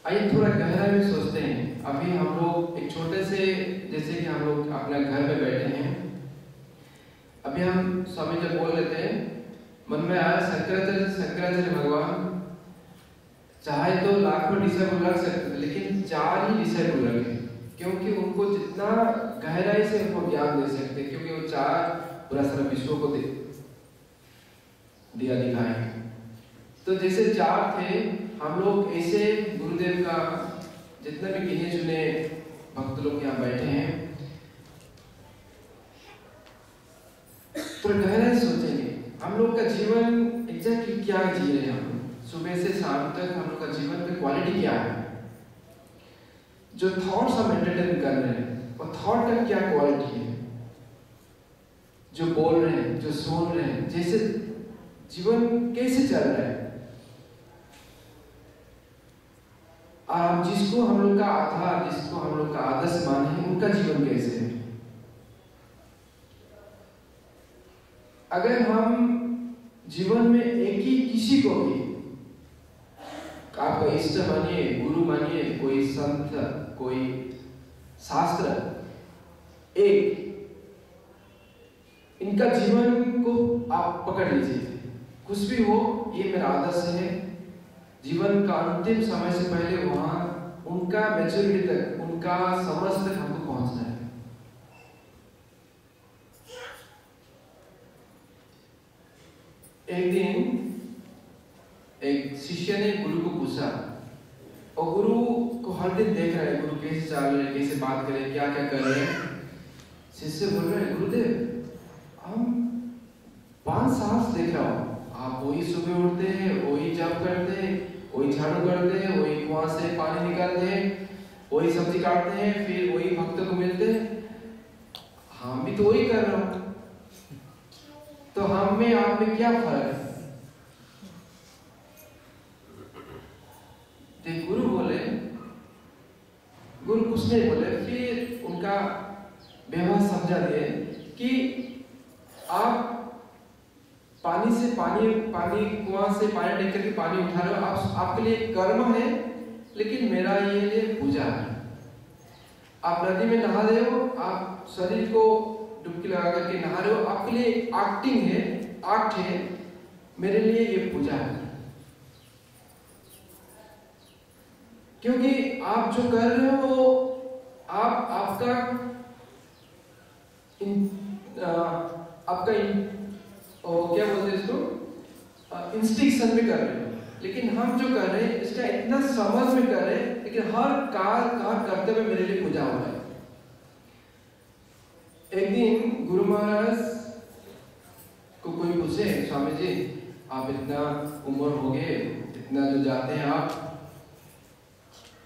आइए थोड़ा गहराई में सोचते हैं। अभी हम लोग एक छोटे से, जैसे कि हम लोग अपने घर में बैठे हैं, अभी हम स्वामी जब बोल लेते हैं, मन में आया शंकराचार्य भगवान चाहे तो लाखों डिसेबल रख सकते थे, लेकिन 4 ही डिसेबल रखे, क्योंकि उनको जितना गहराई से उनको ज्ञान दे सकते, क्योंकि वो 4 पूरा सारा विश्व को दिया दिखाए। तो जैसे 4 थे, हम लोग ऐसे गुरुदेव का जितने भी गिने चुने भक्त लोग यहाँ बैठे हैं, तो गहराई सोचेंगे हम लोग का जीवन एग्जैक्टली क्या जी रहे हैं। हम सुबह से शाम तक हम लोग का जीवन की क्वालिटी क्या है, जो थॉट्स हम एंटरटेन कर रहे हैं और थॉट का क्या क्वालिटी है, जो बोल रहे हैं, जो सुन रहे हैं, जैसे जीवन कैसे चल रहा है। और जिसको हम लोग का आधार, जिसको हम लोग का आदर्श माने हैं, उनका जीवन कैसे है। अगर हम जीवन में एक ही किसी को भी, आपका इष्ट मानिए, गुरु मानिए, कोई संत, कोई शास्त्र, एक इनका जीवन को आप पकड़ लीजिए, कुछ भी हो, ये मेरा आदर्श है। जीवन का अंतिम समय से पहले वहां उनका मैच्योरिटी तक, उनका समझ तक हमको पहुंचना है। एक दिन एक शिष्य ने गुरु को पूछा, और गुरु को हर दिन देख रहा है, गुरु कैसे चल रहे हैं, कैसे बात कर रहे हैं, क्या क्या कर रहे हैं। शिष्य बोल रहे हैं, गुरुदेव हम 5 साल से देख रहा हूँ, आप वही सुबह उठते हैं, वही जप करते हैं, वही झाड़ू करते हैं, वही कुआं से पानी निकालते हैं, वही सब्जी काटते हैं, फिर वही भक्तों को मिलते हैं, हम भी तो वही कर रहे हो, तो हम में आप में क्या फर्क है। गुरु बोले, गुरु कुछ नहीं बोले, फिर उनका व्यवहार समझा दिए कि आप पानी से पानी कुआं से पानी टेक करके पानी उठा रहे हो, आपके लिए कर्म है, लेकिन मेरा ये लिए पूजा है। आप नदी में नहा रहे हो, आप शरीर को डुबकी लगा करके नहा रहे हो, आपके लिए एक्टिंग है, आर्ट है, मेरे लिए ये पूजा है। क्योंकि आप जो कर रहे हो, आपका क्या बोलते हैं इसको, इंस्टिंक्शन में कर रहे हो, लेकिन हम जो कर रहे हैं इसका इतना समझ में कर रहे हैं, लेकिन हर कार करते हुए मेरे लिए पूजा हो रहा है। एक दिन गुरु महाराज को कोई पूछे, स्वामी जी आप इतना उम्र हो गए, इतना जो जाते हैं आप,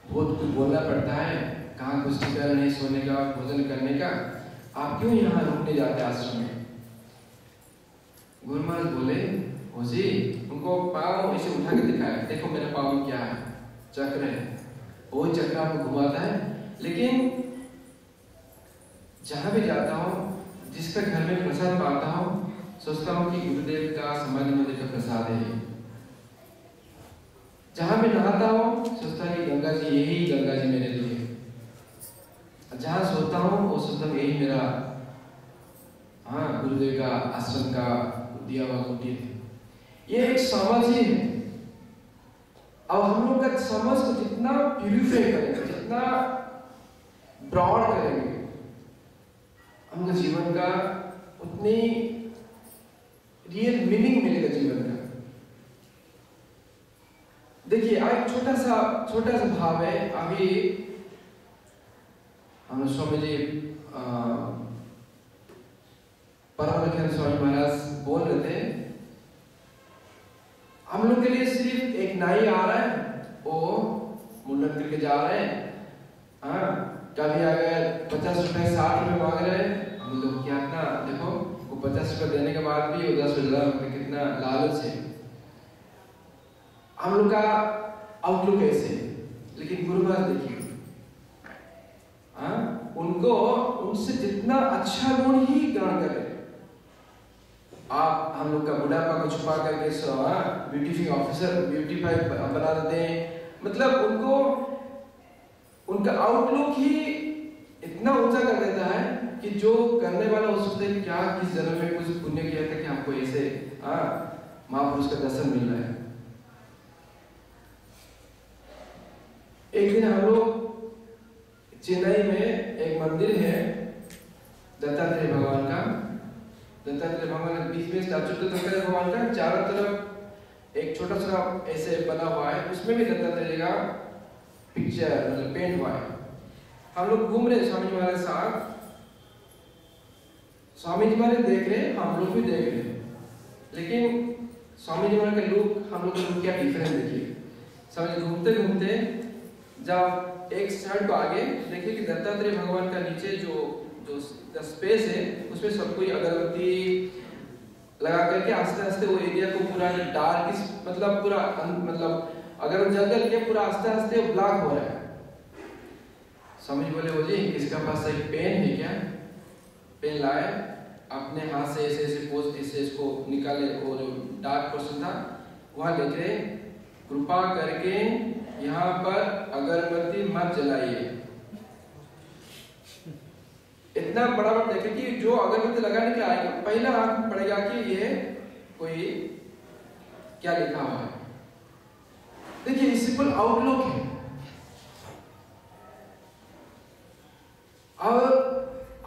बहुत कुछ बोलना पड़ता है, कहाँ कुछ ठिकाना नहीं, सोने का, भोजन करने का, आप क्यों यहाँ रुकने जाते आश्रम में। गुरु महाराज बोले, हो जी, उनको पाँव ऐसे उठा के दिखाया, देखो मेरे पाँव में क्या है, चक्र है, वो चक्र आपको घुमाता है। लेकिन जहां भी जाता हूँ, जिसका घर में प्रसाद पाता हूँ, सोचता हूँ कि गुरुदेव का, समाधि मंदिर का प्रसाद है। जहां भी नहाता हूँ, सोचता है कि गंगा जी, यही गंगा जी मेरे लिए। जहां सोता हूँ वो सोचता हूँ यही मेरा, हाँ, गुरुदेव का आश्रम का दिया हुआ कुटीर है। ये एक समझ ही है। अब हम लोग का समझ को जितना प्यूरिफाई करेंगे, जितना ब्रॉड करेंगे, हमको जीवन का उतनी रियल मीनिंग मिलेगा जीवन का। देखिए एक छोटा सा भाव है। अभी हम स्वामी जी परम स्वामी महाराज बोल रहे थे, हम लोग के लिए सिर्फ एक नाई आ रहा है, वो मुंडन करके जा रहे हैं, हाँ, कभी अगर 50 रुपए 60 रुपए मांग रहे हैं, हम लोग क्या ना, देखो वो 50 रुपए देने के बाद भी वो 10 रुपए कितना लालच है। हम लोग का आउटलुक ऐसे है। लेकिन गुरु महाराज देखिए, हाँ, उनको उनसे जितना अच्छा गुण ही ग्रहण करें। हम लोग का बुढ़ापा को छुपा करके ब्यूटीफाई ऑफिसर, ब्यूटीफाई बना देते हैं, मतलब उनको उनका आउटलुक ही इतना ऊंचा कर देता है कि जो करने वाला वो सोचते हैं क्या किस जन्म में कुछ पुण्य किया था कि हमको ऐसे महापुरुष का दर्शन मिल रहा है। एक दिन हम लोग चेन्नई में एक मंदिर है दत्तात्रेय भगवान का। दत्तात्रेय भगवान बीच में स्टैचू दत्तात्रेय भगवान का, चारों तरफ एक छोटा सा ऐसे बना हुआ है, उसमें भी दत्तात्रेय का पिक्चर मतलब पेंट हुआ है। हम लोग घूम रहे स्वामी जी महाराज साथ, स्वामी जी महाराज देख रहे, हम लोग भी देख रहे, लेकिन स्वामी जी महाराज का लुक हम लोग का लुक क्या डिफरेंट देखिए। स्वामी जी घूमते घूमते जब एक साइड को आगे देखिए कि दत्तात्रेय भगवान का नीचे जो स्पेस है उसमें सब कोई अगरबत्ती लगा करके आस्ते आस्ते वो एरिया को पूरा डार्क मतलब पूरा मतलब अगर जल के पूरा आस्ते आस्ते ब्लैक हो रहा है। स्वामी जी बोले, हो जी किसका पास एक पेन है क्या? पेन लाए, अपने हाथ से ऐसे ऐसे पोज ऐसे इसको निकाले और डार्क पोर्शन था वहां लेके कृपा करके यहाँ पर अगरबत्ती मत जलाइए। इतना बड़ा बात देखे कि जो अगरबत्ती लगाने के आएगा पहला आंख में पड़ेगा कि ये कोई क्या लिखा हुआ है। देखिए सिंपल आउटलुक है। और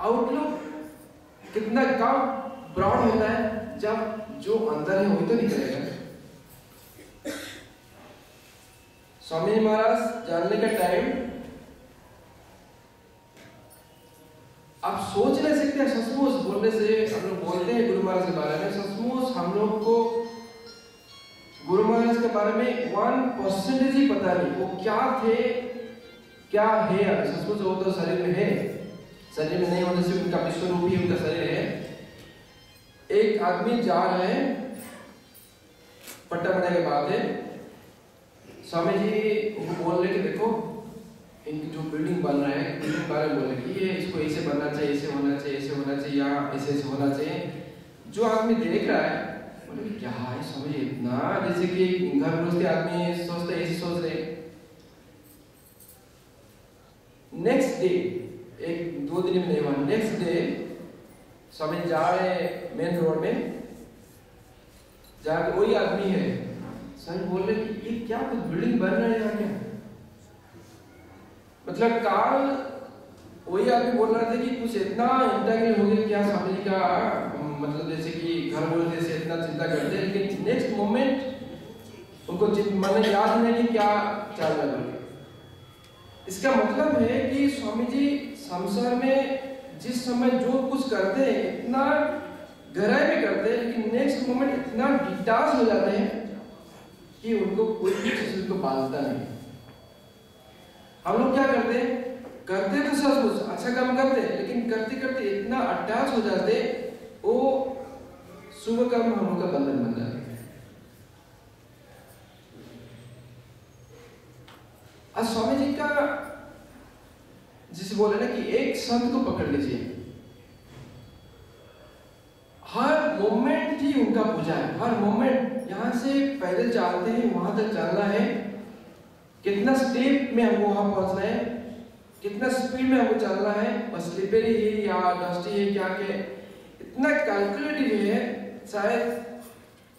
आउटलुक कितना कम ब्रॉड होता है जब जो अंदर है वही तो निकलेगा। स्वामी महाराज जानने का टाइम आप सोच नहीं सकते। सचमुच बोलने से हम लोग बोलते हैं गुरु महाराज के बारे में, सचमुच हम लोग को गुरु महाराज के बारे में 1% ही पता नहीं वो क्या थे क्या है। सचमुच वो तो शरीर में है, शरीर में नहीं होने से उनका विश्व रूप ही उनका शरीर है। एक आदमी जा रहे हैं, पट्टा बने के बाद है, स्वामी जी उनको बोल रहे कि देखो इनकी जो बिल्डिंग बन रहा है बिल्डिंग बारे में बोल रहे कि ये इसको ऐसे बनना चाहिए, ऐसे होना चाहिए, ऐसे होना चाहिए, यहाँ ऐसे ऐसे होना चाहिए। जो आदमी देख रहा है बोले क्या है स्वामी जी इतना, जैसे कि घर गृहस्थी आदमी सोचते ऐसे सोच रहे। नेक्स्ट डे एक दो दिन में नहीं हुआ, नेक्स्ट डे स्वामी जा रहे मेन रोड में, जाके वही आदमी है सर बोल रहे कि ये क्या कुछ बिल्डिंग बन रहा है यहाँ क्या। मतलब काल वही आदमी बोल रहा था कि कुछ इतना इंटेग्रल हो गया क्या स्वामी जी का, मतलब जैसे कि घर बोलते से इतना चिंता करते हैं, लेकिन नेक्स्ट मोमेंट उनको मन याद नहीं कि क्या चल रहा है। इसका मतलब है कि स्वामी जी संसार में जिस समय जो कुछ करते हैं इतना गहराई में करते हैं, लेकिन नेक्स्ट मोमेंट इतना डिटाच हो जाते हैं कि उनको कोई भी चीज उनको बांधता नहीं। हम लोग क्या करते तो सब कुछ अच्छा काम करते, लेकिन करते करते इतना अटैच हो जाते वो शुभ कर्म हम लोग का बंधन बन जाते। आज स्वामी जी का जिसे बोले ना कि एक संत को पकड़ लीजिए, हर मोमेंट ही उनका पूजा है। हर मोमेंट यहाँ से पैदल चलते हैं वहां तक चलना है, कितना स्टेप में हमको वहां पहुंचना है, कितना स्पीड में हमको चलना है, बस स्लिपरी है या डस्टी है क्या के इतना कैलकुलेटिव है। शायद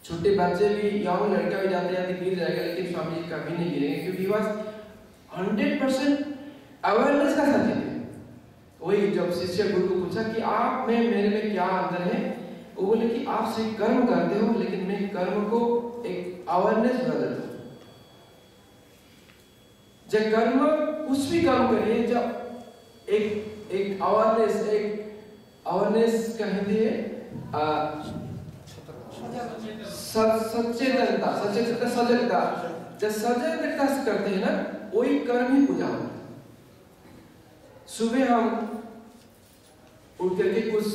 छोटे बच्चे भी यंग लड़का भी जाते जाते गिर जाएगा, लेकिन स्वामी जी कभी नहीं गिरेंगे क्योंकि वह 100% अवेयरनेस का साथी थे। वही जब शिष्य गुरु को पूछा कि आप में मेरे में क्या अंतर है, वो बोले कि आप सिर्फ कर्म करते हो लेकिन मैं कर्म को एक अवेयरनेस बना देता हूं। जब कर्म कुछ भी कर्म करिए, जब एक अवेयरनेस का हिंदी है सचेतनता, सजगता। जब सजगता से करते हैं ना वही कर्म ही पूजा होता है। सुबह हम उठ करके कुछ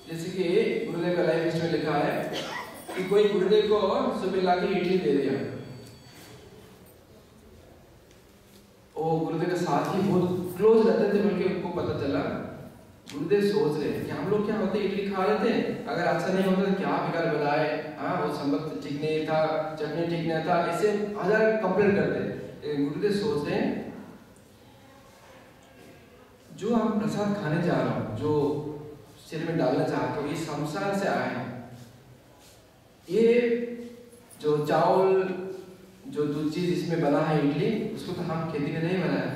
जैसे कि गुरुदेव का लाइफ में लिखा है कि कोई गुरुदेव को सुबह लाके इडली दे दिया, वो गुरुदेव के साथ ही बहुत क्लोज रहते थे, बल्कि उनको पता चला गुरुदेव सोच रहे कि हम लोग क्या होते इडली खा रहे थे, अगर अच्छा नहीं होता तो क्या बेकार बनाए, हाँ वो संबंध ठीक नहीं था, चटनी ठीक नहीं था, ऐसे हजार कंप्लेंट करते। गुरुदेव सोच रहे हैं जो हम प्रसाद खाने जा रहा हूँ, जो शरीर में डालना चाहते हो, ये संसार से आया है। ये जो चावल, जो दूसरी चीज इसमें बना है इडली, उसको तो हम खेती में नहीं बनाया।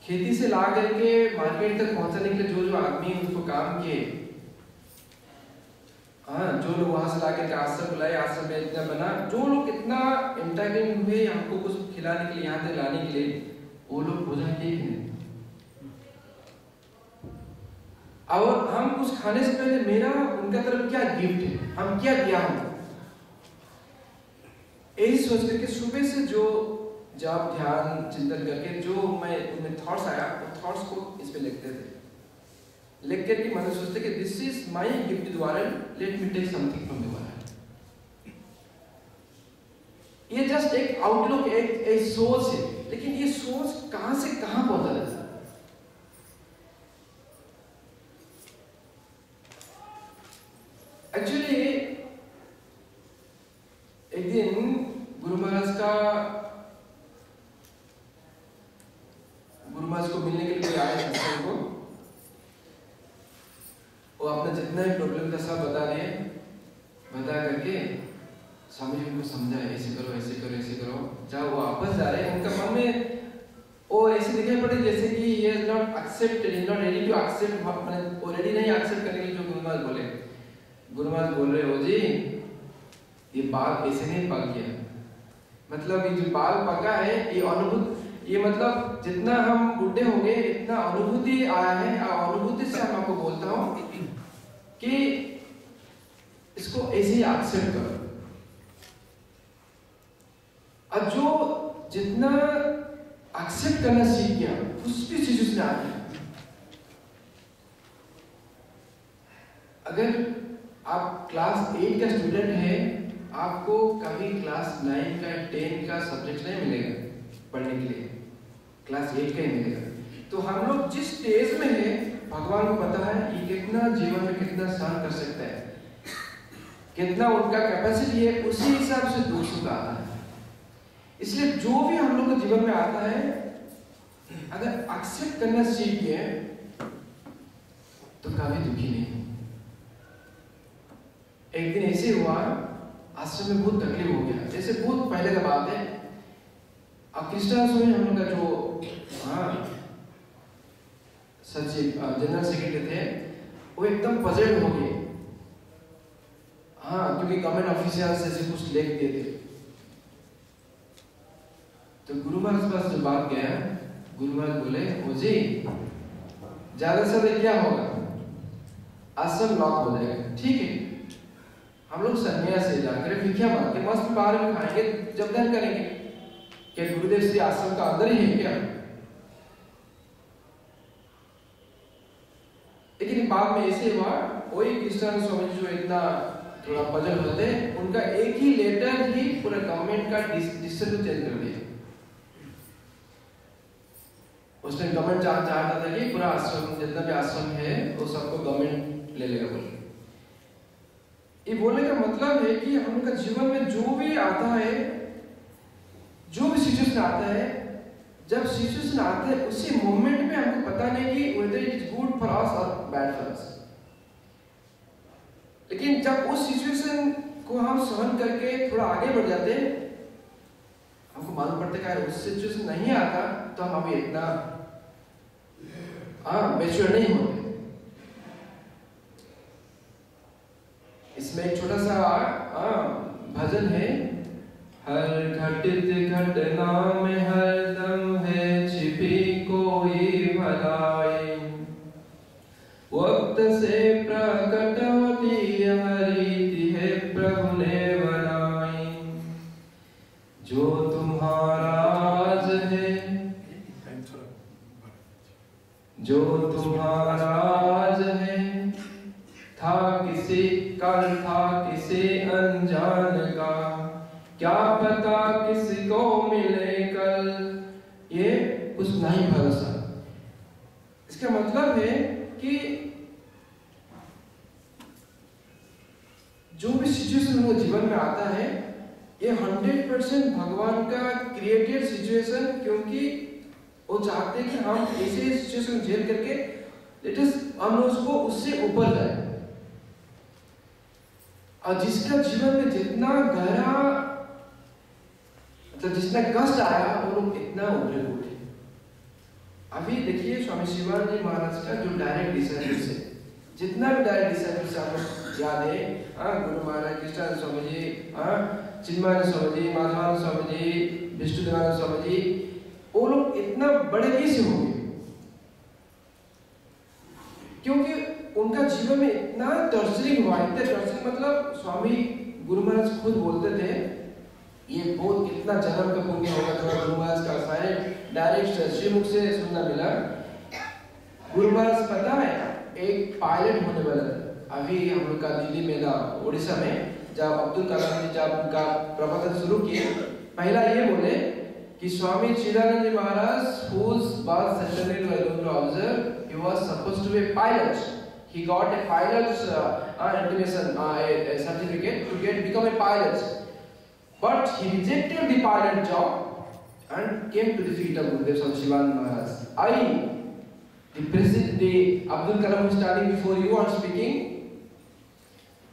खेती से ला करके मार्केट तक पहुंचाने के लिए जो जो आदमी उसको काम किए, हाँ, जो लोग वहां से ला करके आश्रम बुलाए, आश्रम में इतना बना, जो लोग इतना एंटरटेन हुए हमको कुछ खिलाने के लिए, यहाँ तक लाने के लिए, वो लोग भोजन किए ही नहीं। और हम कुछ खाने से पहले मेरा उनका तरफ क्या गिफ्ट है, हम क्या दिया हम, यही सोच करके सुबह से जो जब ध्यान चिंतन करके जो मैं उनमें थॉट्स आया, वो थॉट्स को इस पे लिखते थे। लिख करके मतलब सोचते कि this is my gift to world, let me take something from the world. ये जस्ट एक आउटलुक, एक सोच है, लेकिन ये सोच कहां से कहां पहुंचा जाता है। एक्चुअली एक दिन गुरु महाराज को मिलने के लिए कोई आए सत्संग को, वो अपना जितना भी प्रॉब्लम था सब बता दिए। बता करके स्वामी जी उनको समझा, ऐसे करो ऐसे करो ऐसे करो। जब वो वापस जा रहे हैं, उनका मन में वो ऐसे दिखाई पड़े जैसे कि ये not accepted, is not ready to accept, वो रेडी नहीं एक्सेप्ट करने के लिए जो गुरु महाराज बोले। गुरु महाराज बोल रहे हो जी, ये बाल ऐसे नहीं पक गया, मतलब ये जो बाल पका है ये अनुभूति, ये मतलब जितना हम बुढ़े होंगे इतना अनुभूति आया है, और अनुभूति से हम आपको बोलता हूँ कि इसको ऐसे ही एक्सेप्ट करो। अब जो जितना एक्सेप्ट करना सीख गया उस भी चीज उसने आ गया। अगर आप क्लास 8 का स्टूडेंट है, आपको कभी क्लास 9 का 10 का सब्जेक्ट नहीं मिलेगा पढ़ने के लिए, क्लास 8 का ही मिलेगा। तो हम लोग जिस स्टेज में है, भगवान को पता है ये कितना जीवन में कितना सहन कर सकता है, कितना उनका कैपेसिटी है, उसी हिसाब से दोषों का आता है। इसलिए जो भी हम लोग के जीवन में आता है, अगर एक्सेप्ट करना सीख गए तो कभी दुखी नहीं। एक दिन ऐसे हुआ, आश्रम में बहुत तकलीफ हो गया, जैसे बहुत पहले का बात है। अब कृष्णा स्वामी हम लोग का जो सचिव जनरल सेक्रेटरी थे, वो एकदम पजल हो गए, क्योंकि गवर्नमेंट ऑफिशियल से कुछ लिख दिए थे। तो गुरु महाराज के पास जो बात गया, गुरु महाराज बोले, ओ जी ज्यादा से क्या होगा, आश्रम लॉक हो जाएगा, ठीक है, हम लोग सन्यास से जाकर फिर क्या बात है, मस्त बाहर में खाएंगे, जब दर्शन करेंगे। क्या गुरुदेव श्री आश्रम का अंदर ही है क्या? लेकिन बाद में ऐसे हुआ, वही कृष्ण स्वामी जो इतना थोड़ा पजल होते, उनका एक ही लेटर ही पूरा गवर्नमेंट का डिसीजन को चेंज कर दिया। उसने गवर्नमेंट चाहता था कि पूरा आश्रम, जितना भी आश्रम है वो सबको गवर्नमेंट ले लेगा बोले। ये बोलने का मतलब है कि हम लोग का जीवन में जो भी आता है, जो भी सिचुएशन आता है, जब सिचुएशन आता है उसी मोमेंट में हमको पता नहीं कि whether it is good for us or bad for us। लेकिन जब उस सिचुएशन को हम सहन करके थोड़ा आगे बढ़ जाते हैं, हमको मालूम पड़ता है कि उस सिचुएशन नहीं आता तो हम अभी इतना मैच्योर नहीं होते। इसमें एक छोटा सा भजन है, हर घटित घटना में हरदम है छिपी कोई भलाई, वक्त से प्रकट होती यह रीति है प्रभु ने बनाई। जो तुम्हारा राज है, जो तुम्हारा राज है, था किसी कल था किसी अनजान का, क्या पता किसी को मिले कल, ये कुछ नहीं भरोसा। इसका मतलब है कि जो भी सिचुएशन वो जीवन में आता है, ये 100% भगवान का क्रिएटेड सिचुएशन, क्योंकि वो चाहते हैं कि हम ऐसे सिचुएशन झेल करके लेट अस हम उसको उससे ऊपर जाए। और जिसका जीवन में जितना गहरा मतलब जितना कष्ट आया वो लोग इतना उभरे उठे। अभी देखिए स्वामी शिवानंद महाराज का जो डायरेक्ट डिसाइपल से, जितना भी डायरेक्ट डिसाइपल से आपको याद है, गुरु महाराज कृष्णानंद स्वामी जी, चिन्मयानंद स्वामी जी, माधवानंद स्वामी जी, विष्णुदेवानंद स्वामी जी, वो लोग इतना बड़े कैसे हो गए? क्योंकि उनका जीवन में इतना टॉर्चरिंग हुआ, इतना टॉर्चरिंग मतलब स्वामी गुरु महाराज खुद बोलते थे ये बहुत कितना जन्म का पुण्य होगा तो गुरु महाराज का सारे डायरेक्ट श्रीमुख से सुनना मिला। गुरु महाराज पता है एक पायलट होने वाला था। अभी हम लोग का दिल्ली में था उड़ीसा में, जब अब्दुल कलाम जी जब उनका प्रवचन शुरू किए, पहला ये बोले कि स्वामी चिदानंद महाराज whose birth certainly I don't know observe, he was supposed to be a pilot. He got a pilot's intimation, a certificate to become a pilot. But he rejected the pilot job and came to the feet of Gurudev Swami Shivananda Maharaj. The president, the Abdul Kalam who is standing before you and speaking,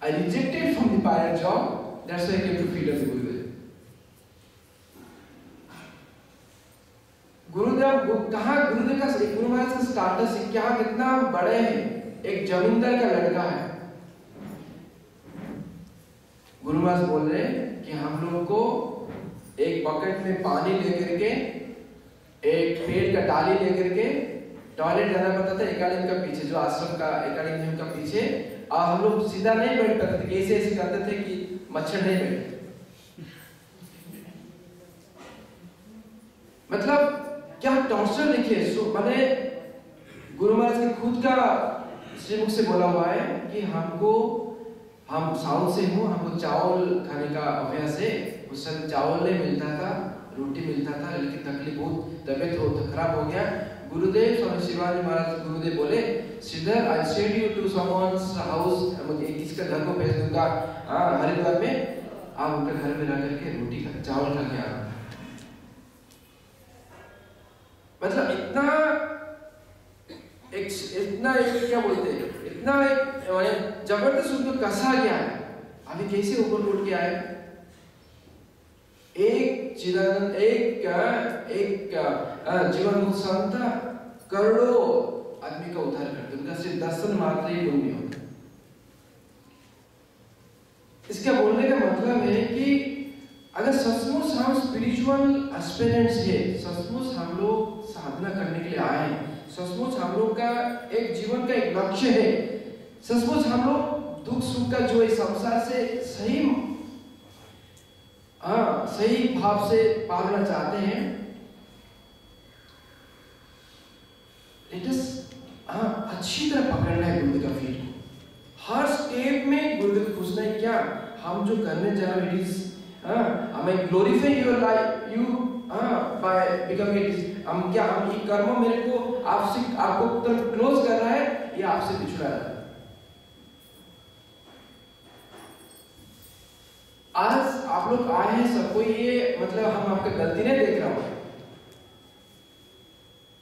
I rejected from the pilot job. That's why I came to feet of the Gurudev. गुरुदेव कहाँ गुरुदेव का गुरु महाराज का status क्या कितना बड़े हैं, एक जमींदार का लड़का है। गुरु महाराज बोल रहे कि हम लोग को एक बकेट में पानी लेकर के, एक पेड़ का डाली लेकर के टॉयलेट जाना पड़ता था एकाडमी का पीछे, जो आश्रम का एकाडमी का पीछे, और हम लोग सीधा नहीं बैठ पाते थे, ऐसे ऐसे करते थे कि मच्छर नहीं बैठे। मतलब क्या टॉर्चर देखिए। मैंने गुरु महाराज के खुद का श्रीमुख से बोला हुआ है कि हमको, हम साउथ से हूँ, हमको चावल खाने का अभ्यास है। उस समय चावल नहीं मिलता था, रोटी मिलता था, लेकिन तकलीफ बहुत, तबियत बहुत खराब हो गया। गुरुदेव स्वामी शिवाजी महाराज गुरुदेव बोले, Shridhar I send you to someone's house, मुझे किसका घर को भेज दूंगा हरिद्वार में, आप उनके घर में रह करके रोटी का चावल खा के आना। मतलब इतना एक क्या बोलते हैं, इतना एक जबरदस्त उनको कसा गया है। अभी कैसे ऊपर उठ के आए, एक चिदानंद, एक जीवन मुक्त संत करोड़ों आदमी का उद्धार करते, उनका सिर्फ दर्शन मात्र ही पुण्य होता। इसका बोलने का मतलब है कि अगर सचमुच हम स्पिरिचुअल एस्पिरेंट्स है, सचमुच हम लोग साधना करने के लिए आए हैं, सचमुच हम लोग का एक जीवन का एक लक्ष्य है, सचमुच हम लोग दुख सुख का जो इस संसार से सही भाव से पालना चाहते हैं, अच्छी तरह पकड़ना है गुरुदेव का फीट को। हर स्टेप में गुरुदेव पूछना है क्या हम जो करने जा रहे हैं, I glorify your life, you by becoming it. हम क्या, हम ये कर्म मेरे को आपसे, आपको तरफ क्लोज कर रहा है या आपसे पिछड़ा रहा है? आज आप लोग आए हैं सबको, ये मतलब हम आपका गलती नहीं देख रहा हूं,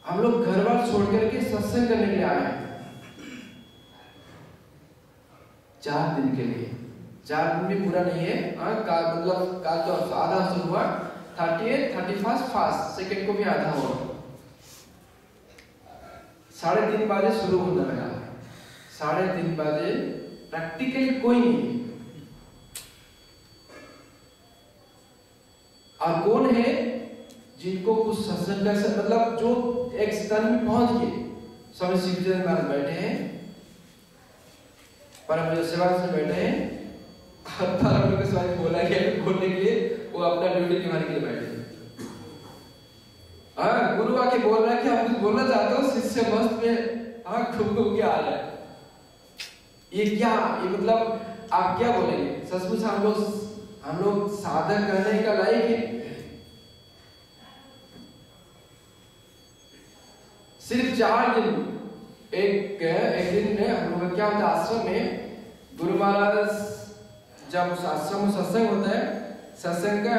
हम लोग घर बार छोड़ करके सत्संग करने के लिए आए हैं 4 दिन के लिए। 4 दिन भी पूरा नहीं है, मतलब काल तो आधा शुरू हुआ, 30th 31st फास्ट, सेकंड को भी आधा हुआ, 3:30 बजे शुरू होने लगा, 3:30 बजे प्रैक्टिकली कोई नहीं। और कौन है जिनको कुछ सत्संग कर सकते, मतलब जो एक स्थान में पहुंच गए। स्वामी शिवचंद्र महाराज बैठे हैं, परम सेवा से बैठे हैं, बोला गया बोलने के लिए, वो अपना ड्यूटी निभाने के लिए बैठे। गुरु आके बोल रहा है कि हम कुछ बोलना चाहते हो, शिष्य मस्त में घूम घूम के आ रहा है। ये क्या, ये मतलब आप क्या बोलेंगे? सचमुच हम लोग साधन करने का लायक है? सिर्फ 4 दिन, एक दिन में हम लोग क्या होता आश्रम में, गुरु महाराज जब आश्रम में सत्संग होता है, सत्संग का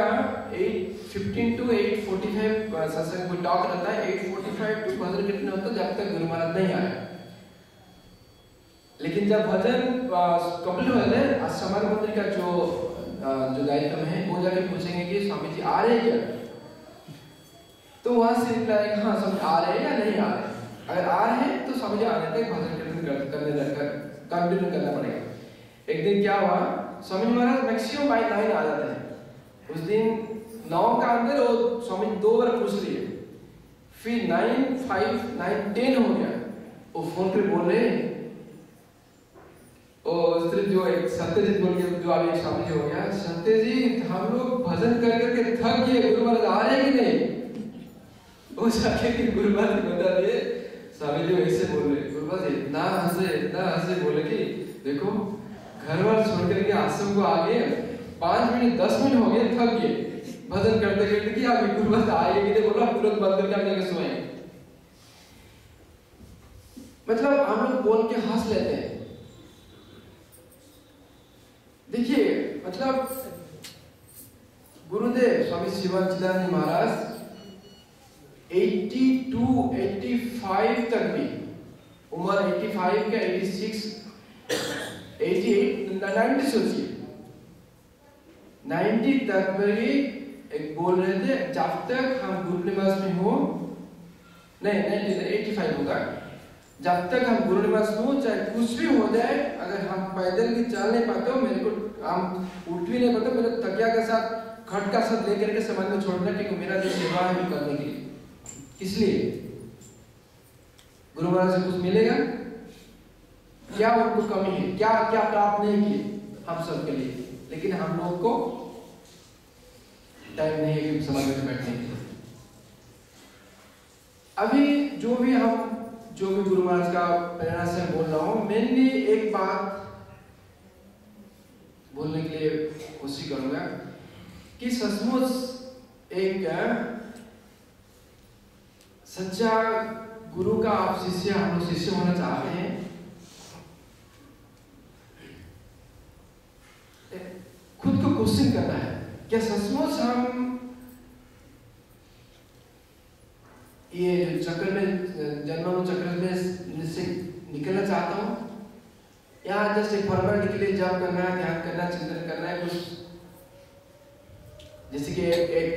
8:15 to 8:45 सत्संग को टॉक रहता है। 8:45 to भजन कीर्तन होता है जब तक गुरु महाराज नहीं आए। लेकिन जब भजन कंप्लीट हो जाए, समाज मंदिर का जो दायित्व है वो जाके पूछेंगे कि स्वामी जी आ रहे क्या, तो वहां से रिप्लाई हाँ स्वामी आ रहे हैं या नहीं आ रहे। अगर आ रहे हैं तो स्वामी जी आने तक भजन कीर्तन करने लगकर कंटिन्यू करना पड़ेगा। एक दिन क्या हुआ, स्वामी महाराज मैक्सिमम बाय 9 आ जाते हैं। उस दिन 9 का अंदर वो स्वामी 2 बार पूछ लिए, फिर 9:05 9:10 हो गया, वो फोन पे बोल रहे और सिर्फ जो एक सत्यजीत बोल के जो अभी स्वामी जी हो गया, सत्यजीत हम लोग भजन कर करके थक गए, गुरु महाराज आ रहे कि नहीं। वो जाके कि गुरु महाराज बता दिए स्वामी जी ऐसे बोल रहे। गुरु महाराज इतना हंसे बोले कि देखो घर वाले छोड़ करके आश्रम को आ गए, 5 मिनट 10 मिनट हो गए, थक गए भजन करते करते कि आप गुरु महाराज आए कि नहीं, बोला तुरंत बंद करके हम जाके सोए। मतलब हम लोग बोल के हंस लेते हैं। देखिए मतलब गुरुदेव स्वामी शिवानंद महाराज 82-85 तक भी, उम्र 85 का 86 88 90 सोचिए, 90 तक भी एक बोल रहे थे जब तक हम गुरु निवास में हो, नहीं 85 होगा, जब तक हम गुरु निवास में हो चाहे कुछ भी हो जाए, अगर हम पैदल भी चल नहीं पाते हो, मेरे को हम उठ भी नहीं पाते, मेरे तकिया के साथ खट का साथ लेकर के समाज में छोड़ना, क्योंकि मेरा जो सेवा है वो करने के लिए। किस लिए? गुरु महाराज से कुछ मिलेगा क्या, उनको कमी है क्या, क्या प्राप्त नहीं किए हम सब के लिए, लेकिन हम लोग को टाइम नहीं है कि समाज में बैठने के लिए। अभी जो भी गुरु महाराज का प्रेरणा से बोल रहा हूं, मेनली एक बात बोलने के लिए कोशिश करूंगा कि सचमुच एक सच्चा गुरु का आप शिष्य, हम लोग शिष्य होना चाहते हैं। खुद को क्वेश्चन करना है, क्या सचमुच हम ये जो चक्र में जन्म चक्र में से निकलना चाहता हूँ, या जस्ट एक फॉर्मेलिटी के लिए जप करना है, ध्यान करना, चिंतन करना है कुछ, जैसे कि एक